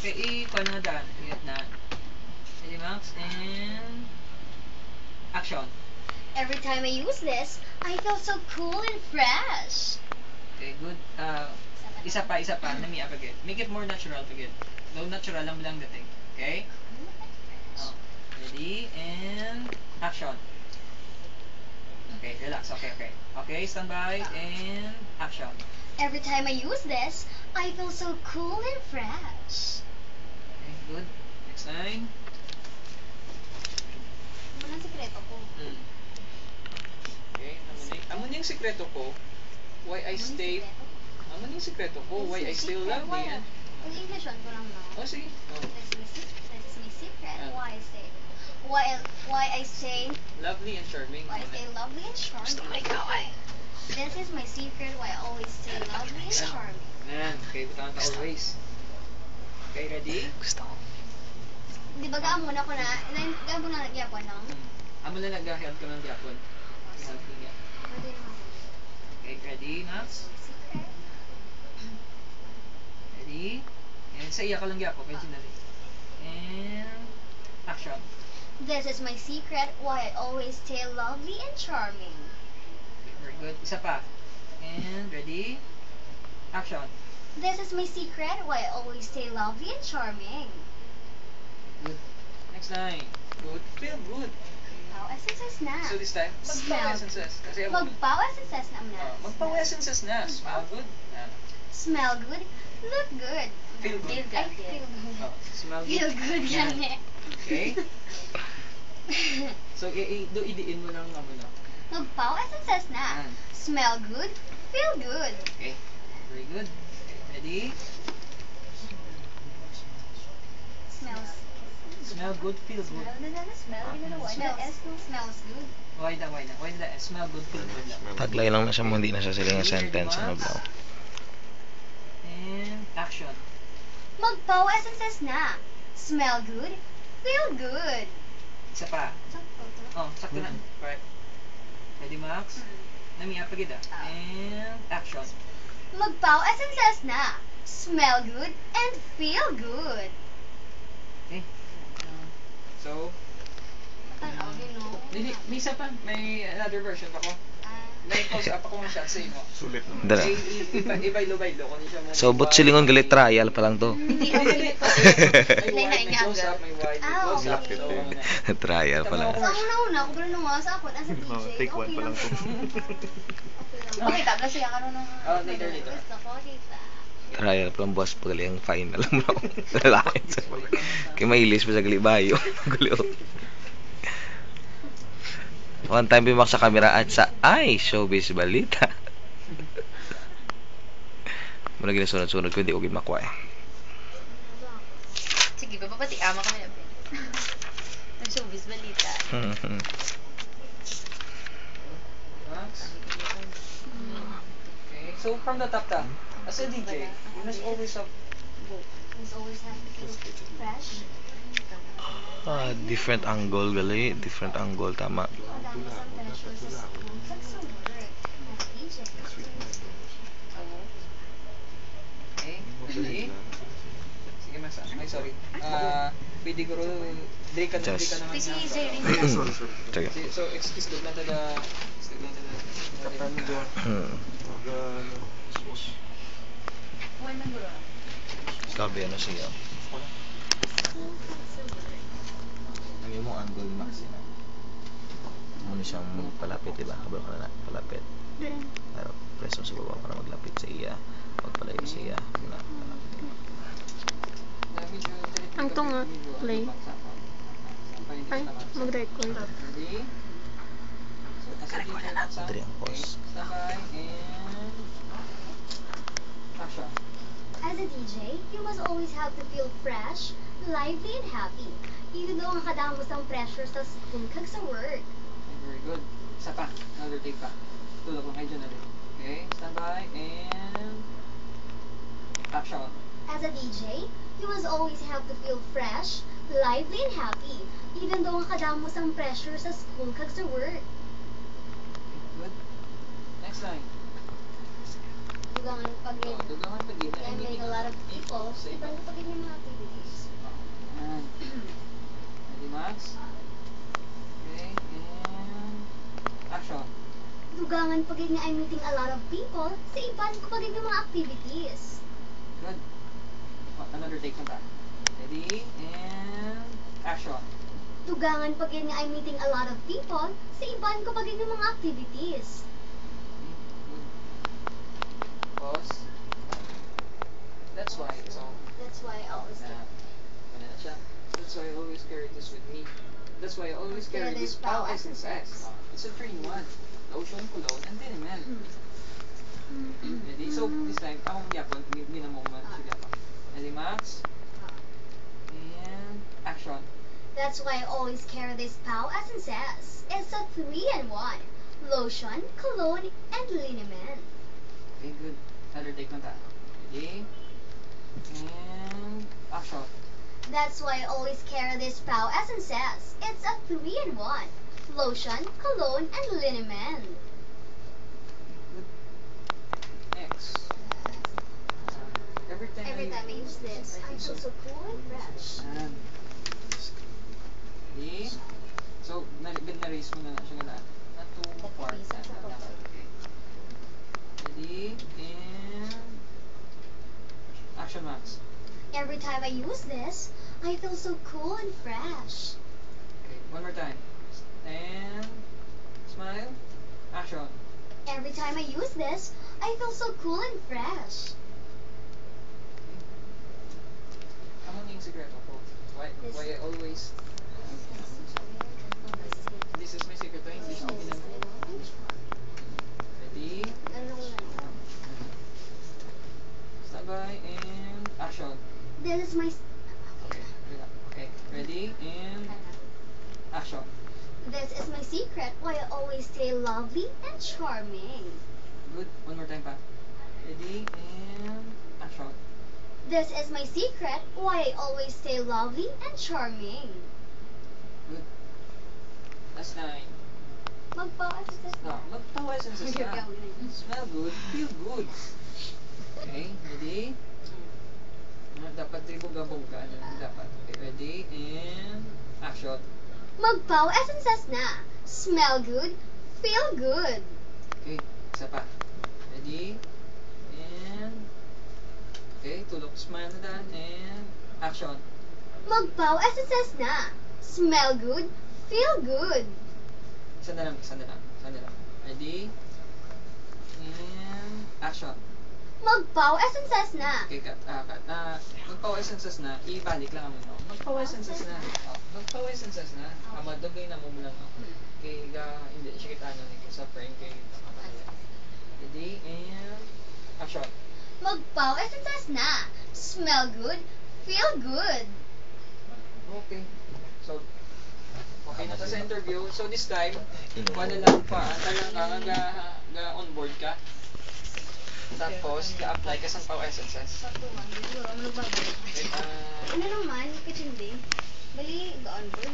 Okay, i-kuha na daan. Igat na. Ready, Max? And... action. Every time I use this, I feel so cool and fresh. Okay, good. Isa pa. Nami up again. Make it more natural again. Low natural lang dating. Okay? Oh, ready? And... action. Okay, relax. Okay. Okay, stand by. And... action. Every time I use this, I feel so cool and fresh. Okay, good. Next line. Ano ang sikreto ko? Okay, amo na yung sikreto ko. Why I stay... amo na yung sikreto ko. Why I still love me. Yung English one ko lang na. Oh, sige. This is my secret. Why I say Lovely and charming. why I stay lovely and charming. This is my secret. Why I always stay lovely and charming. Yan. Okay, butaan ka always. Okay, ready? Gusto ko. Di ba gaan muna ko na? Gaan mo na nagyapon, no? Amo na nag-help ka ng diapon. Help ka niya. Pwede naman. Okay, ready, Max? Secret. Ready? And sa iya ka lang diapon. Medyo na rin. And... action. This is my secret. Why I always stay lovely and charming. Okay, very good. Isa pa. And ready? Action. This is my secret. Why I always stay lovely and charming. Good. Next line. Good. Feel good. Magpaw essences na. So this time, magpaw essences. Kasi Magpaw essences na muna. magpaw essences na. Smell good. Smell good. Look good. Feel good. Ay, feel good. Oh, smell good. Feel good yan eh. Okay? So, idiin mo lang naman na. Magpaw essences na. Smell good. Feel good. Okay. Very good. Okay, ready? Smell good, feel good. Smells good. Why na? Smell good, feel good lang. Taglay lang na siya mo, hindi na siya silang sentence. Ano ba? And action. Magpaw essences na. Smell good. Feel good. Isa pa. Oh, sakto na. Correct. Ready, Max? Nami, apagid ah. And action. Magpaw essences na. Smell good and feel good. Okay. So, may isa pa. May another version pa ko. Nai-pause up ako ng shot sa imo. Sulit naman. Dala. Ibay-lo-baylo ko niya mo. So, but silingon galit trial pa lang to. May close up, may wide, may close up. okay. So, Trial pa lang. Sa una-una, ako pala nung sa ako, nasa DJ. Take one pa lang po. Okay, tabla siya ka nung... Oh, later. Gusto ko, kita. Trial pa lang, boss. Pagaling final mo. Lalaki. Kaya mailis pa sa galibayo. Gulo. One time bimak sa camera at sa showbiz balita. Muna ginasunod-sunod ko, hindi ko gimakwa eh. Sige, papapati ama kami na Ben. Ang showbiz balita. Okay, so from the top down, as a DJ, you must always have Always have to feel fresh. Different angle gali. Different angle, tama. Okay, ready? Sige, mas. Ay, sorry. Pwede ko break ka naman. Si EJ rin. Sige. So, excuse ko lang tada. Kapan doon. Buwan na guro. Sabi ano siya. Ang mo angle max na. Muna siyang magpalapit, diba? Habang ka na palapit. Pero preso sa baba para maglapit sa iya. Magpalayo sa iya. Ang to nga, play. Ay, mag-record. Ready? Dari ang pause. Sabay and action. As a DJ, you must always have to feel fresh, lively, and happy. Even though ang kadamos ang pressure sa kag sa work. Okay, very good. Isa pa. Another take pa. Tulog ko medyo na rin. Okay, stand by and action. As a DJ, you must always have to feel fresh, lively, and happy. Even though ang kadamos ang pressure sa school kag sa work. Okay, good. Next line. Dugangan pag Dugangan pag-ina. can make a lot of people people, Sa iban iba. ko pa din yung mga activities. Yan. Ready, Max? Okay, and action. Dugangan pa din nga I'm meeting a lot of people, sa iban ko pa din yung mga activities. Good. Another take na ta. Ready, and action. Dugangan pa din nga I'm meeting a lot of people, sa iban ko pa din yung mga activities. Good. Pause. That's why, so, That's why I always ano na siya? That's why I always carry this with me. That's why I always carry this Pau SSX. It's a 3-in-1. Lotion, cologne, and liniment. Ready? So, this time, akong gyapon, minamuman siya gyapon. Ready, Max? And action. That's why I always carry this Pau Essences. It's a 3-in-1. Lotion, cologne, and liniment. Okay, good. Another take na ta. Ready? And action. That's why I always carry this Pau Essences. It's a 3-in-1. Lotion, cologne, and liniment. Good. Next. Every time I use this, I feel so cool and fresh. And ready? So, na-raise mo na siya na two part. Okay. Ready? And action, Max. Every time I use this, I feel so cool and fresh. Okay, one more time. And smile. Action. Every time I use this, I feel so cool and fresh. Ano na yung sekreto ko? Why I always... This is my secret. Hindi siya ginagawa. Ready? Stand by and action. This is my Okay, ready and action. this is my secret why I always stay lovely and charming. Good. One more time pa. Ready and action. This is my secret why I always stay lovely and charming. Good. Last 9. Magpa-exercise No, magpa-essence na. Smell good, feel good. Okay, ready? Dapat tribog-abog ka. Dapat. Okay, ready and action. Magpaw essences na. Smell good, feel good. Okay, isa pa. Ready? And... Okay, tulog. Smile na daan. And... Action. Magpaw essences na. Smell good, feel good. Isa na lang. Ready? And... Action. Magpaw essences na. Okay, cut. Magpaw-essences na. Ibalik lang mo, no? Magpaw-essences na. Oh, magpaw-essences na. Madugay na mo lang, no? Okay, hindi siya kita na sa frame kay ready? And... Action. Magpaw essences na. Smell good, feel good. Okay. So, okay na ta sa interview. So, this time, wala lang pa. Talagang on board ka. Tapos, ka-apply ka sa Pau Essences. Okay, Ano naman, kitchen day. Bali, on board,